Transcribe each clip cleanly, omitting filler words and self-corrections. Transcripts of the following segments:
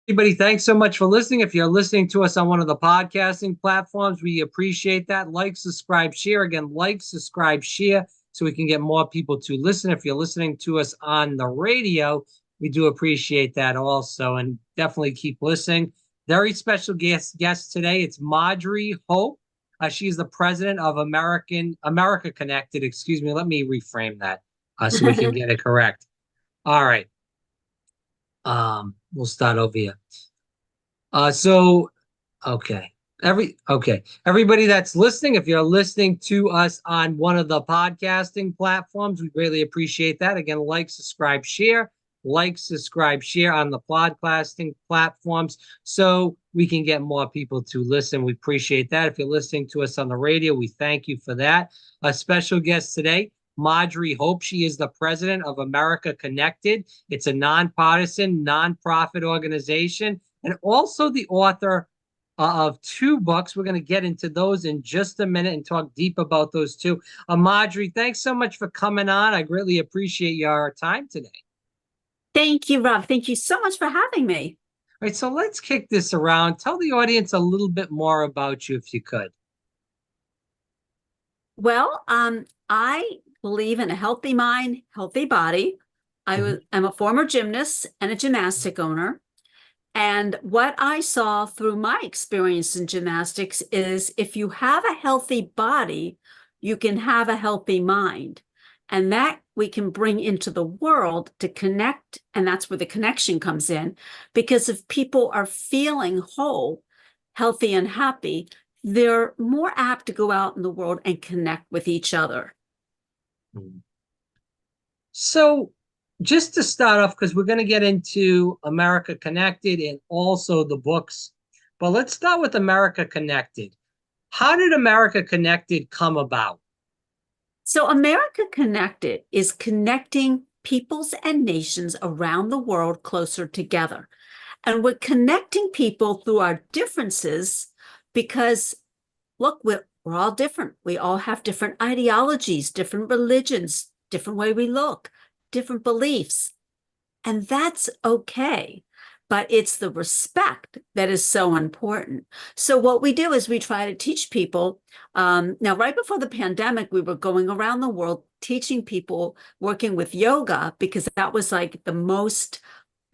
Everybody, thanks so much for listening. If you're listening to us on one of the podcasting platforms, we appreciate that. Like, subscribe, share. Again, like, subscribe, share, so we can get more people to listen. If you're listening to us on the radio, we do appreciate that also. And definitely keep listening. Very special guest today. It's Marjorie Hope. She's the president of America Connected. Excuse me. Let me reframe that so we can get it correct. All right. We'll start over here. Okay. Everybody that's listening, if you're listening to us on one of the podcasting platforms, we greatly appreciate that. Again, like, subscribe, share. Like, subscribe, share on the podcasting platforms so we can get more people to listen. We appreciate that. If you're listening to us on the radio, we thank you for that. A special guest today, Marjorie Hope. She is the president of America Connected. It's a nonpartisan, nonprofit organization, and also the author of 2 books. We're going to get into those in just a minute and talk deep about those 2. Marjorie, thanks so much for coming on. I greatly appreciate your time today. Thank you, Rob. Thank you so much for having me. All right, so let's kick this around. Tell the audience a little bit more about you, if you could. Well, I believe in a healthy mind, healthy body. I'm a former gymnast and a gymnastic owner. And what I saw through my experience in gymnastics is if you have a healthy body, you can have a healthy mind. And that we can bring into the world to connect. And that's where the connection comes in. Because if people are feeling whole, healthy, and happy, they're more apt to go out in the world and connect with each other. So just to start off, because we're going to get into America Connected and also the books, but let's start with America Connected. How did America Connected come about? So America Connected is connecting peoples and nations around the world closer together. And we're connecting people through our differences because, look, we're all different. We all have different ideologies, different religions, different way we look, different beliefs. And that's okay. But it's the respect that is so important. So what we do is we try to teach people. Now, right before the pandemic, we were going around the world teaching people, working with yoga, because that was like the most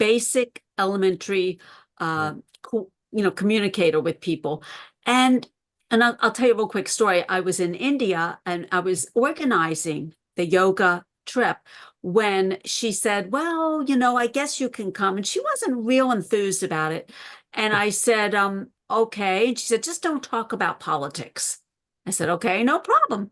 basic, elementary, communicator with people. And I'll tell you a real quick story. I was in India and I was organizing the yoga trip when she said, well, I guess you can come. And she wasn't real enthused about it. And I said, okay. And she said, just don't talk about politics. I said, okay, no problem.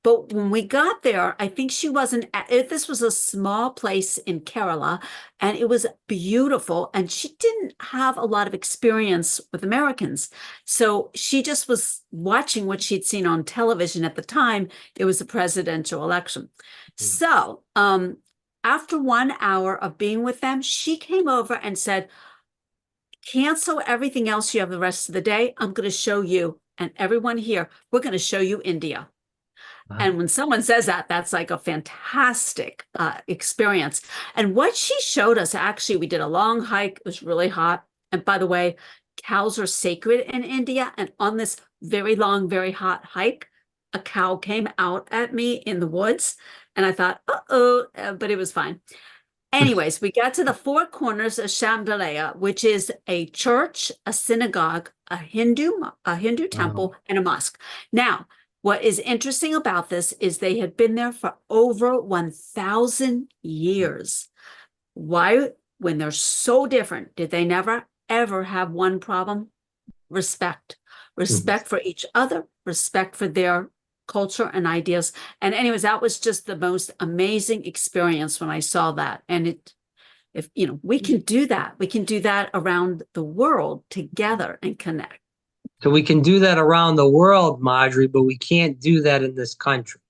But when we got there, I think she wasn't, this was a small place in Kerala, and it was beautiful. And she didn't have a lot of experience with Americans. So she just was watching what she'd seen on television at the time. It was a presidential election. So after 1 hour of being with them, she came over and said, cancel everything else you have the rest of the day. I'm going to show you, and everyone here, we're going to show you India. Wow. And when someone says that, that's like a fantastic experience. And what she showed us, actually, we did a long hike. It was really hot. And by the way, cows are sacred in India. And on this very long, very hot hike, a cow came out at me in the woods. And I thought, but it was fine. Anyways, we got to the 4 corners of Shamdalaya, which is a church, a synagogue, a Hindu temple, and a mosque. Now, what is interesting about this is they had been there for over 1,000 years. Why, when they're so different, did they never, ever have one problem? Respect. Respect for each other, respect for their culture and ideas. And anyways, that was just the most amazing experience when I saw that. And we can do that. We can do that around the world together and connect. So we can do that around the world, Marjorie, but we can't do that in this country.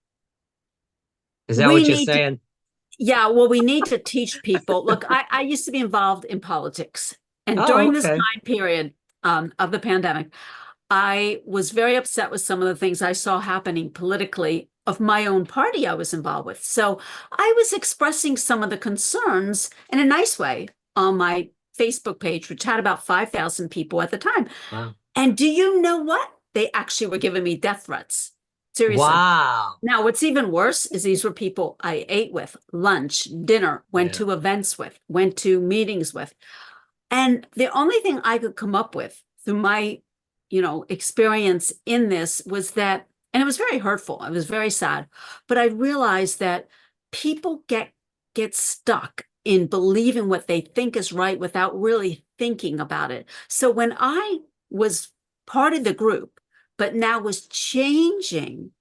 Is that what you're saying? Yeah, well, we need to teach people. Look, I used to be involved in politics. And during this time period of the pandemic, I was very upset with some of the things I saw happening politically of my own party I was involved with. So I was expressing some of the concerns in a nice way on my Facebook page, which had about 5,000 people at the time. Wow. And do you know what? They actually were giving me death threats. Seriously. Wow. Now, what's even worse is these were people I ate with, lunch, dinner, went Yeah. to events with, went to meetings with. And the only thing I could come up with through my, experience in this was that, and it was very hurtful. It was very sad, but I realized that people get stuck in believing what they think is right without really thinking about it. So when I was part of the group, but now was changing,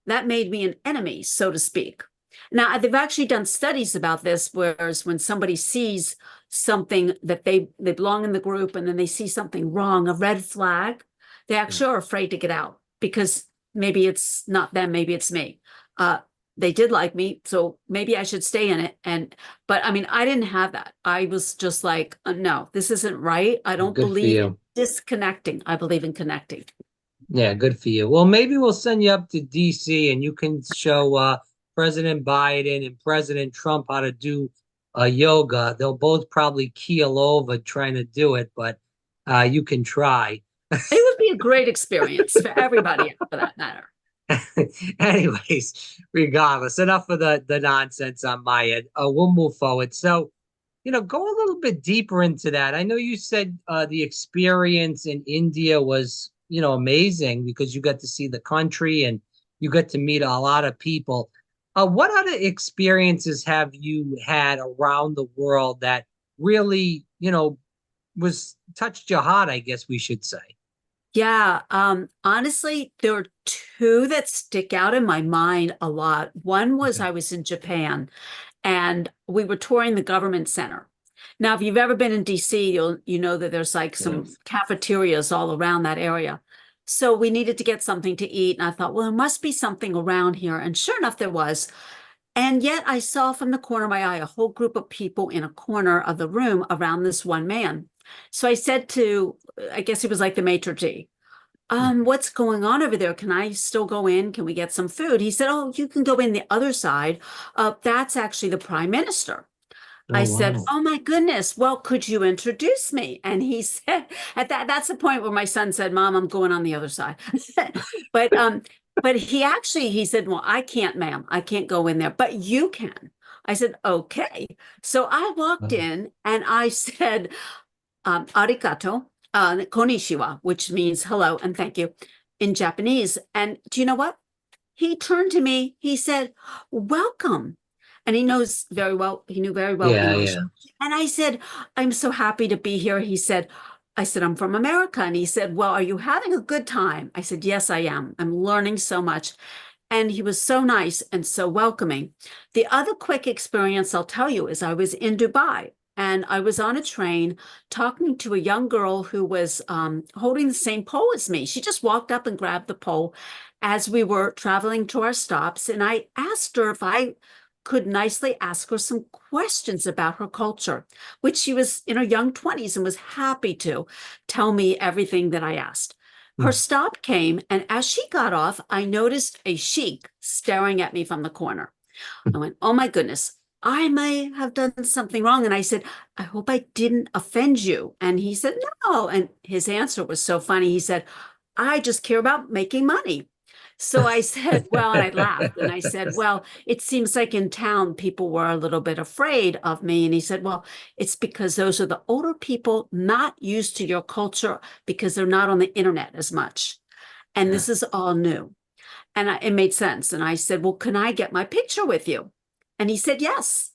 that made me an enemy, so to speak. Now, they've actually done studies about this, whereas when somebody sees something that they belong in the group and then they see something wrong, a red flag, they actually are afraid to get out because maybe it's not them, maybe it's me. They did like me, so maybe I should stay in it. But I mean, I didn't have that. I was just like, no, this isn't right. I don't Good for believe in you. disconnecting. I believe in connecting. Yeah, good for you. Well, maybe we'll send you up to DC and you can show President Biden and President Trump how to do yoga. They'll both probably keel over trying to do it, but you can try. It would be a great experience for everybody, for that matter. Anyways, regardless, enough of the nonsense on my end. We'll move forward. So, go a little bit deeper into that. I know you said the experience in India was, amazing because you got to see the country and you got to meet a lot of people. What other experiences have you had around the world that really, was touched your heart, I guess we should say? Yeah, honestly, there are two that stick out in my mind a lot. One was Okay. I was in Japan and we were touring the government center. Now, if you've ever been in DC, you know that there's like some Yes. cafeterias all around that area. So we needed to get something to eat. And I thought, well, there must be something around here. And sure enough, there was. And yet I saw from the corner of my eye a whole group of people in a corner of the room around this one man. So I said to, I guess he was like the maitre d', what's going on over there? Can I still go in? Can we get some food? He said, oh, you can go in the other side. That's actually the prime minister. I Oh, said, wow. oh my goodness, well, could you introduce me? And he said, that's the point where my son said, Mom, I'm going on the other side. but but he said, well, I can't, ma'am, I can't go in there, but you can. I said, okay. So I walked in and I said, arigato, konnichiwa, which means hello and thank you in Japanese. And do you know what? He turned to me, he said, welcome. And he knew very well Yeah, English. yeah. And I said, I'm so happy to be here. I said, I'm from America. And he said, well, are you having a good time? I said, yes, I am. I'm learning so much. And he was so nice and so welcoming. The other quick experience I'll tell you is I was in Dubai and I was on a train talking to a young girl who was holding the same pole as me. She just walked up and grabbed the pole as we were traveling to our stops. And I asked her if I could nicely ask her some questions about her culture, which she was in her young 20s and was happy to tell me everything that I asked. Her stop came, and as she got off, I noticed a sheik staring at me from the corner. I went, oh my goodness, I may have done something wrong. And I said, I hope I didn't offend you. And he said, no. And his answer was so funny. He said, I just care about making money. So I said, well, and I laughed and I said, well, it seems like in town people were a little bit afraid of me. And he said, well, it's because those are the older people not used to your culture because they're not on the internet as much. And this is all new. And it made sense. And I said, well, can I get my picture with you? And he said, yes.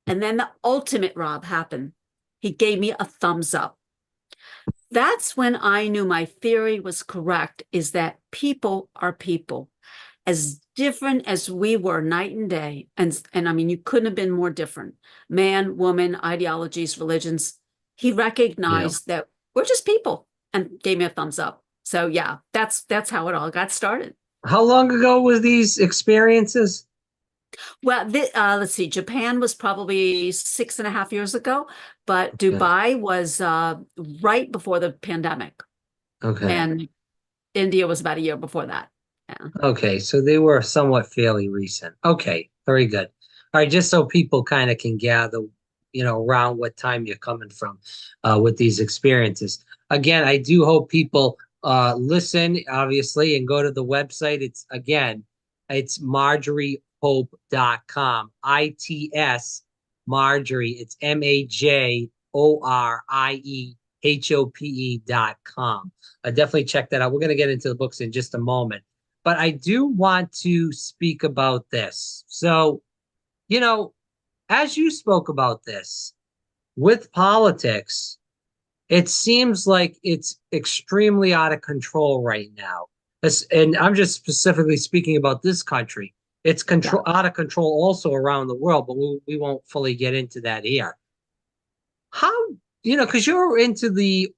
And then the ultimate Rob happened. He gave me a thumbs up. That's when I knew my theory was correct, is that people are people, as different as we were night and day. And I mean, you couldn't have been more different. Man, woman, ideologies, religions. He Yeah. recognized that we're just people and gave me a thumbs up. So yeah, that's how it all got started. How long ago was these experiences? Well, let's see, Japan was probably 6.5 years ago, but Okay. Dubai was right before the pandemic. Okay. And India was about a year before that. Yeah. Okay. So they were somewhat fairly recent. Okay. Very good. All right. Just so people kind of can gather, around what time you're coming from with these experiences. Again, I do hope people listen, obviously, and go to the website. It's marjoriehope.com. ITS Marjorie. It's MAJORIEHOPE.com. Definitely check that out. We're going to get into the books in just a moment. But I do want to speak about this. So, as you spoke about this with politics, it seems like it's extremely out of control right now. And I'm just specifically speaking about this country. It's out of control also around the world, but we won't fully get into that here. How, because you're into the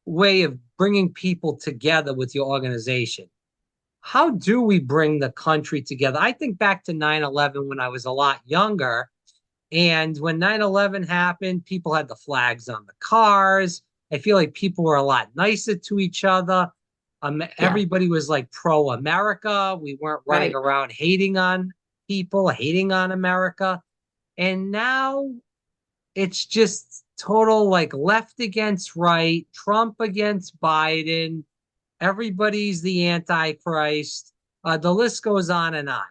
way of bringing people together with your organization. How do we bring the country together? I think back to 9/11 when I was a lot younger. And when 9/11 happened, people had the flags on the cars. I feel like people were a lot nicer to each other. Everybody was like pro-America. We weren't running around hating on people, hating on America. And now it's just total like left against right, Trump against Biden. Everybody's the Antichrist. The list goes on and on.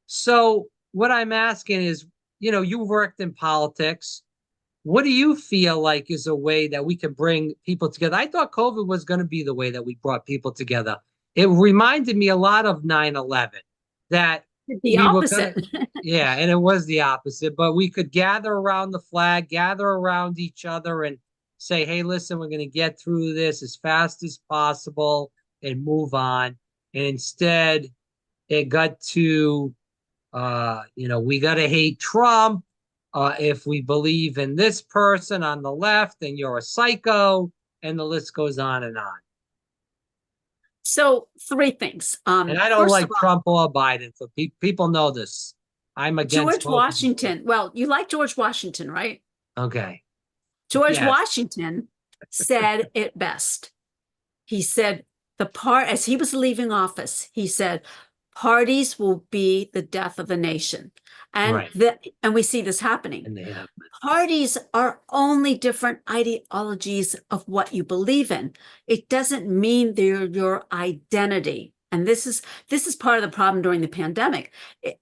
So what I'm asking is, you worked in politics. What do you feel like is a way that we can bring people together? I thought COVID was going to be the way that we brought people together. It reminded me a lot of 9/11, that the opposite. Yeah, and it was the opposite, but we could gather around the flag, gather around each other and say, hey, listen, we're going to get through this as fast as possible and move on. And instead, it got to, we got to hate Trump. If we believe in this person on the left, then you're a psycho, and the list goes on and on. So 3 things. And I don't like Trump or Biden. So people know this. I'm against George Washington. Well, you like George Washington, right? Okay. George Washington said it best. He said as he was leaving office, he said, parties will be the death of the nation. And and we see this happening. And parties are only different ideologies of what you believe in. It doesn't mean they're your identity. And this is part of the problem during the pandemic.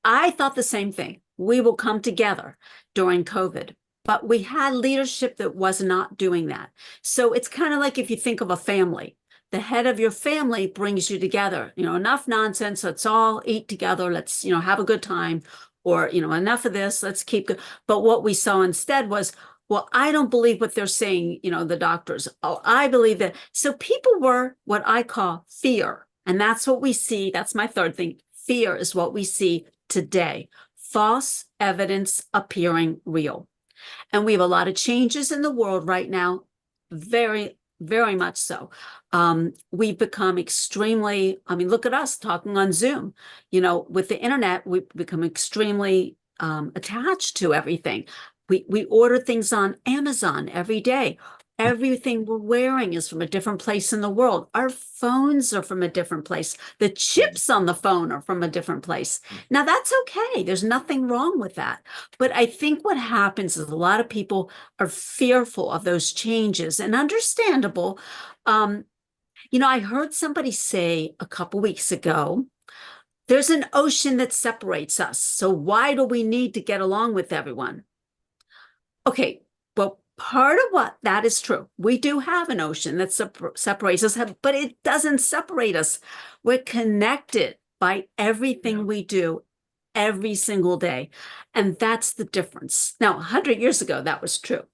I thought the same thing. We will come together during COVID, but we had leadership that was not doing that. So it's kind of like if you think of a family. The head of your family brings you together. Enough nonsense. Let's all eat together. Let's, have a good time. Or, enough of this. Let's keep going. But what we saw instead was, well, I don't believe what they're saying, the doctors. Oh, I believe that. So people were what I call fear. And that's what we see. That's my third thing. Fear is what we see today. False evidence appearing real. And we have a lot of changes in the world right now. Very, very much so. We've become extremely, look at us talking on Zoom. With the internet, we've become extremely attached to everything. We order things on Amazon every day. Everything we're wearing is from a different place in the world. Our phones are from a different place. The chips on the phone are from a different place. Now, that's okay. There's nothing wrong with that. But I think what happens is a lot of people are fearful of those changes, and understandable. I heard somebody say a couple weeks ago, there's an ocean that separates us. So why do we need to get along with everyone? Okay, well, part of what that is true. We do have an ocean that separates us, but it doesn't separate us. We're connected by everything we do every single day. And that's the difference. Now, 100 years ago, that was true.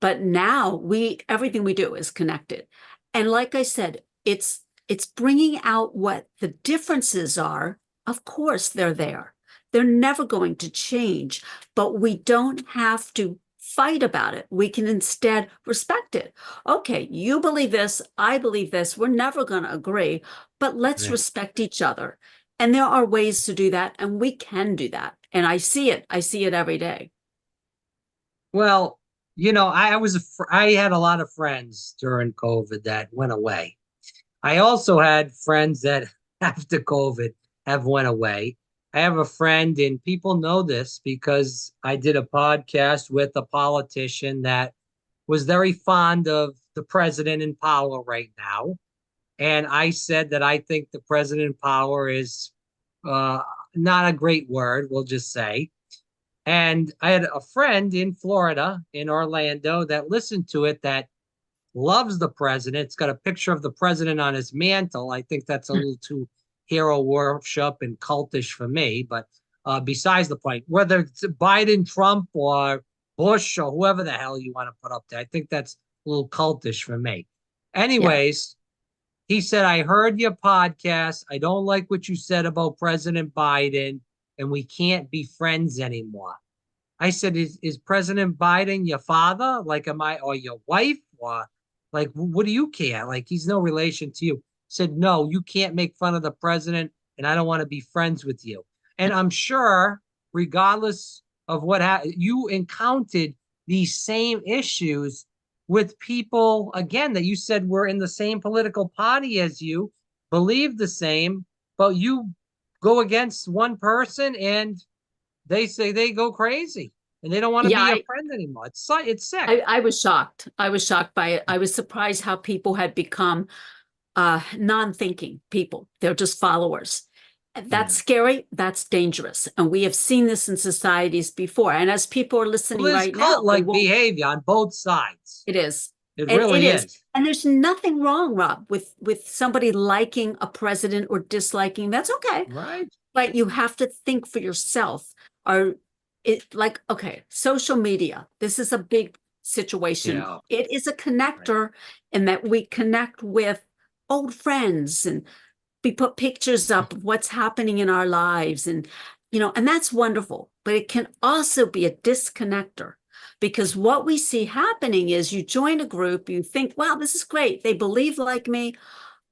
But now everything we do is connected. And like I said, it's bringing out what the differences are. Of course, they're there. They're never going to change, but we don't have to fight about it. We can instead respect it. Okay, you believe this, I believe this. We're never going to agree, but let's respect each other. And there are ways to do that, and we can do that. And I see it. I see it every day. Well, I had a lot of friends during COVID that went away. I also had friends that after COVID have went away. I have a friend, and people know this because I did a podcast with a politician that was very fond of the president in power right now. And I said that I think the president in power is uh, not a great word, we'll just say. And I had a friend in Florida, in Orlando, that listened to it that loves the president. It's got a picture of the president on his mantle. I think that's a little too hero worship and cultish for me. But besides the point, whether it's Biden, Trump, or Bush, or whoever the hell you want to put up there, I think that's a little cultish for me. Yeah. Anyways, he said, I heard your podcast. I don't like what you said about President Biden, and we can't be friends anymore. I said, is President Biden your father? Like, am I, or your wife? Or like, what do you care? Like, he's no relation to you. Said, no, you can't make fun of the president, and I don't want to be friends with you. And I'm sure, regardless of what you encountered these same issues with people, again, that you said were in the same political party as you, believe the same, but you go against one person and they say they go crazy and they don't want to Yeah, be your friend anymore. It's sick. I was shocked. I was shocked by it. I was surprised how people had become non-thinking people. They're just followers. That's scary. That's dangerous. And we have seen this in societies before. And as people are listening Well, right there's now, cult-like behavior on both sides. it is. It really is. is. And there's nothing wrong, Rob, with somebody liking a president or disliking. That's okay. Right. But you have to think for yourself. Or it like, okay, social media. This is a big situation. Yeah. It is a connector in that we connect with old friends and we put pictures up of what's happening in our lives. And, and that's wonderful. But it can also be a disconnector. Because what we see happening is you join a group, you think, wow, this is great. They believe like me.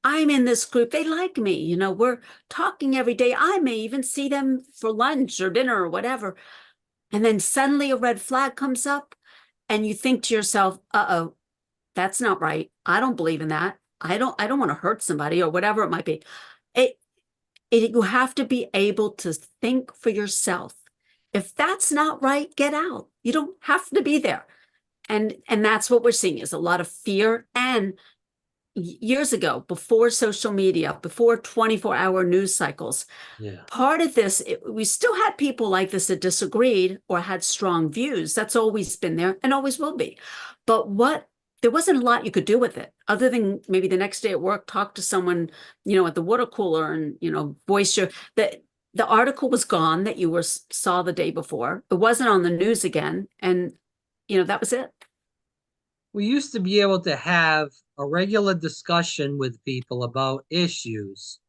I'm in this group. They like me. We're talking every day. I may even see them for lunch or dinner or whatever. And then suddenly a red flag comes up and you think to yourself, uh-oh, that's not right. I don't believe in that. I don't want to hurt somebody or whatever it might be. You have to be able to think for yourself. If that's not right, get out. You don't have to be there. And that's what we're seeing is a lot of fear. And years ago, before social media, before 24-hour news cycles, part of this, we still had people like this that disagreed or had strong views. That's always been there and always will be. But there wasn't a lot you could do with it other than maybe the next day at work, talk to someone, at the water cooler and, voice the article was gone that you saw the day before. It wasn't on the news again. And, that was it. We used to be able to have a regular discussion with people about issues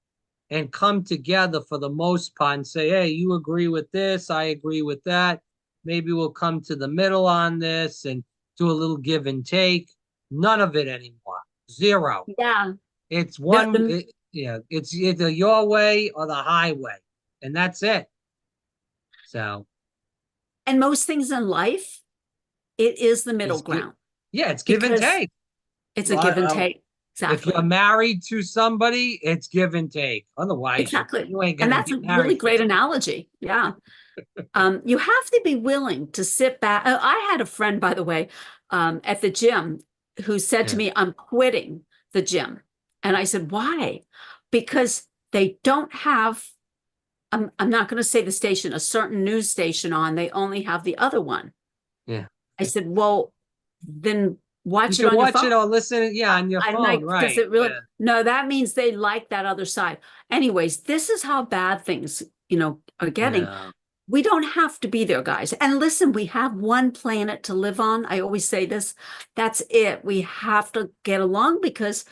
and come together for the most part and say, hey, you agree with this, I agree with that. Maybe we'll come to the middle on this and do a little give and take. None of it anymore. Zero. Yeah. It's one, it's either your way or the highway, and that's it. So. And most things in life, it is the middle ground. Yeah, it's give and take. It's a give and take. Exactly. If you're married to somebody, it's give and take. Otherwise, exactly. You ain't gonna. And that's a really great analogy. Yeah. You have to be willing to sit back. I had a friend, by the way, at the gym who said to me, I'm quitting the gym. And I said, why? Because they don't have, I'm not going to say the station, a certain news station on. They only have the other one. Yeah. I said, well, then watch you it on watch your phone. it or listen, on your phone, like, right? Does it really? Yeah. No, that means they like that other side. Anyways, this is how bad things, are getting. Yeah. We don't have to be there, guys. And listen, we have one planet to live on. I always say this. That's it. We have to get along because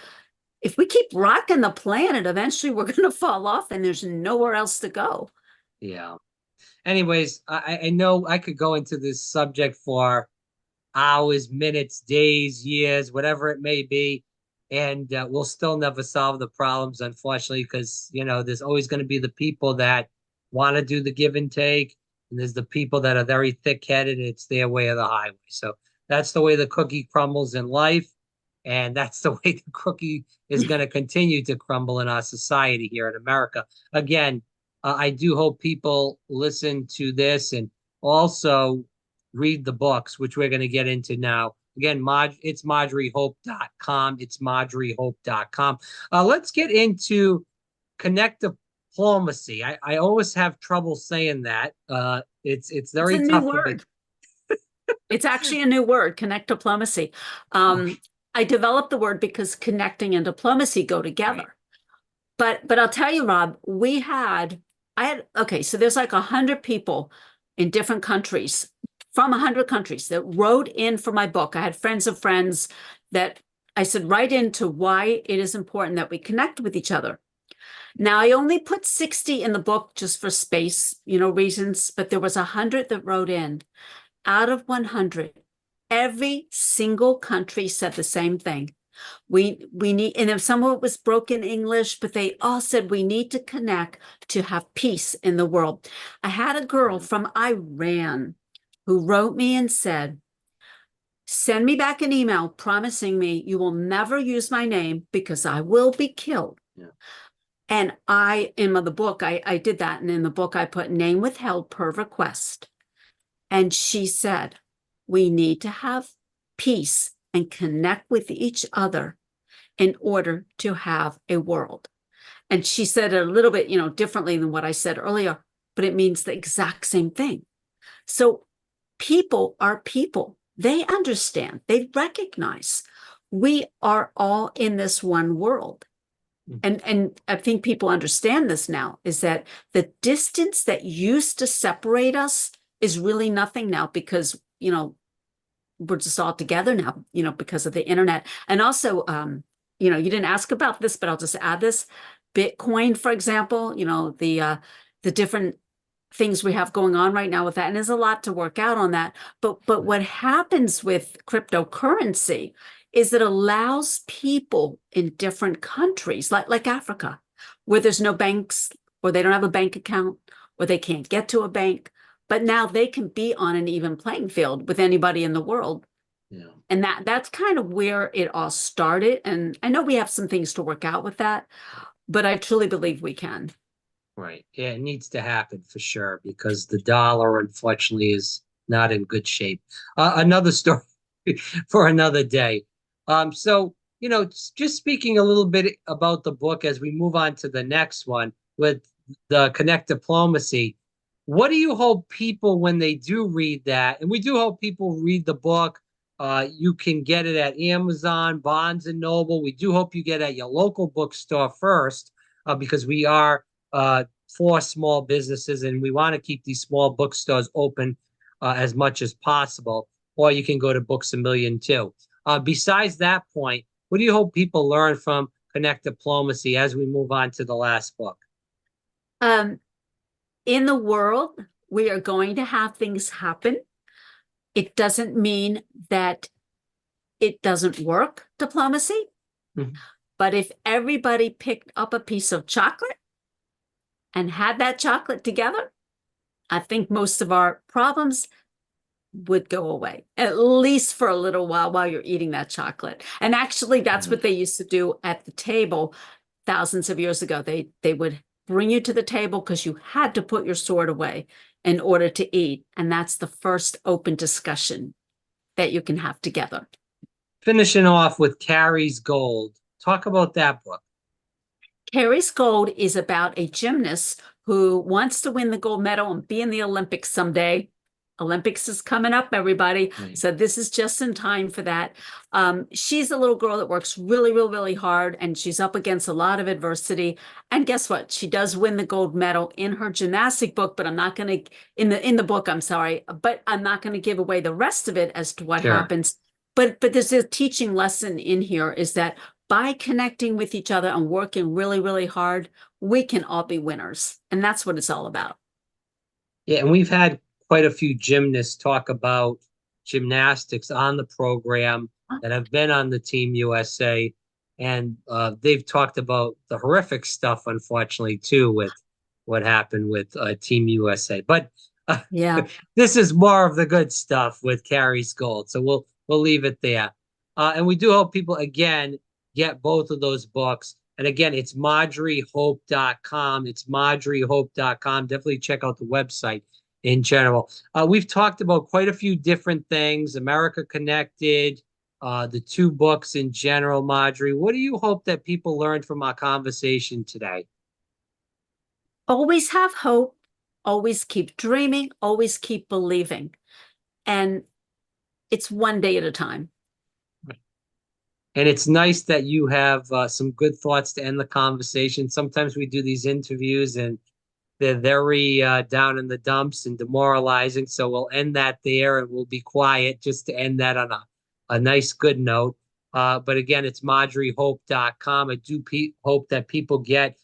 if we keep rocking the planet, eventually we're going to fall off and there's nowhere else to go. Yeah. Anyways, I know I could go into this subject for hours, minutes, days, years, whatever it may be. And we'll still never solve the problems, unfortunately, because, there's always going to be the people that want to do the give and take. And there's the people that are very thick-headed. And it's their way or the highway. So that's the way the cookie crumbles in life. And that's the way the cookie is going to continue to crumble in our society here in America. Again, I do hope people listen to this and also read the books, which we're going to get into now. Again, it's MarjorieHope.com. It's MarjorieHope.com. Let's get into connectiplomacy. I always have trouble saying that. It's It's a very new tough for me. word. It's actually a new word, connect-diplomacy. I developed the word because connecting and diplomacy go together. But I'll tell you, Rob, okay, so there's like 100 people in different countries from 100 countries that wrote in for my book. I had friends of friends that I said, write into why it is important that we connect with each other. Now, I only put 60 in the book just for space, reasons, but there was 100 that wrote in. Out of 100, every single country said the same thing. We need, and if some of it was broken English, but they all said we need to connect to have peace in the world. I had a girl from Iran who wrote me and said, send me back an email promising me you will never use my name because I will be killed. Yeah. And in the book, I did that. And in the book, I put name withheld per request. And she said, we need to have peace and connect with each other in order to have a world. And she said it a little bit, differently than what I said earlier, but it means the exact same thing. So people are people. They understand, they recognize we are all in this one world. And I think people understand this now, is that the distance that used to separate us is really nothing now because, we're just all together now, because of the internet. And also, you didn't ask about this, but I'll just add this. Bitcoin, for example, the different things we have going on right now with that. And there's a lot to work out on that. But what happens with cryptocurrency is it allows people in different countries, like Africa, where there's no banks, or they don't have a bank account, or they can't get to a bank. But now they can be on an even playing field with anybody in the world. Yeah. And that's kind of where it all started. And I know we have some things to work out with that, but I truly believe we can. Right. Yeah, it needs to happen for sure because the dollar, unfortunately, is not in good shape. Another story for another day. So, just speaking a little bit about the book as we move on to the next one with the Connect Diplomacy. What do you hope people, when they do read that, and we do hope people read the book, you can get it at Amazon, Barnes and Noble. We do hope you get it at your local bookstore first, because we are for small businesses and we want to keep these small bookstores open as much as possible. Or you can go to Books A Million too. Besides that point, what do you hope people learn from Connect Diplomacy as we move on to the last book? In the world, we are going to have things happen. It doesn't mean that it doesn't work, diplomacy. Mm-hmm. But if everybody picked up a piece of chocolate and had that chocolate together, I think most of our problems would go away, at least for a little while you're eating that chocolate. And actually, that's what they used to do at the table thousands of years ago. They would bring you to the table because you had to put your sword away in order to eat. And that's the first open discussion that you can have together. Finishing off with KARI'S Gold. Talk about that book. KARI'S Gold is about a gymnast who wants to win the gold medal and be in the Olympics someday. Olympics is coming up, everybody. Right. So this is just in time for that. She's a little girl that works really, really, really hard, and she's up against a lot of adversity. And guess what? She does win the gold medal in her gymnastic book, but I'm not going to, in the book, I'm sorry, but I'm not going to give away the rest of it as to what happens. But there's a teaching lesson in here is that by connecting with each other and working really, really hard, we can all be winners. And that's what it's all about. Yeah, and we've had quite a few gymnasts talk about gymnastics on the program that have been on the Team USA. And they've talked about the horrific stuff, unfortunately, too, with what happened with Team USA. But yeah, this is more of the good stuff with KARI'S Gold. So we'll leave it there. And we do hope people, again, get both of those books. And again, it's MarjorieHope.com. It's MarjorieHope.com. Definitely check out the website in general. We've talked about quite a few different things, America Connected, the two books in general. Marjorie, what do you hope that people learned from our conversation today? Always have hope, always keep dreaming, always keep believing. And it's one day at a time. And it's nice that you have some good thoughts to end the conversation. Sometimes we do these interviews and they're very down in the dumps and demoralizing. So we'll end that there and we'll be quiet just to end that on a nice, good note. But again, it's MarjorieHope.com. I do hope that people get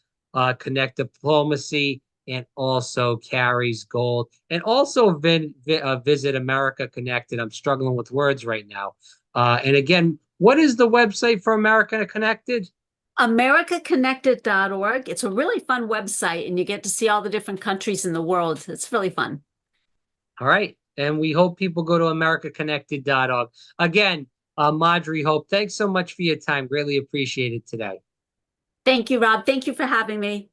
Connect Diplomacy and also KARI'S Gold and also visit America Connected. I'm struggling with words right now. And again, what is the website for America Connected? AmericaConnected.org. It's a really fun website, and you get to see all the different countries in the world. It's really fun. All right. And we hope people go to AmericaConnected.org. Again, Marjorie Hope, thanks so much for your time. Greatly appreciate it today. Thank you, Rob. Thank you for having me.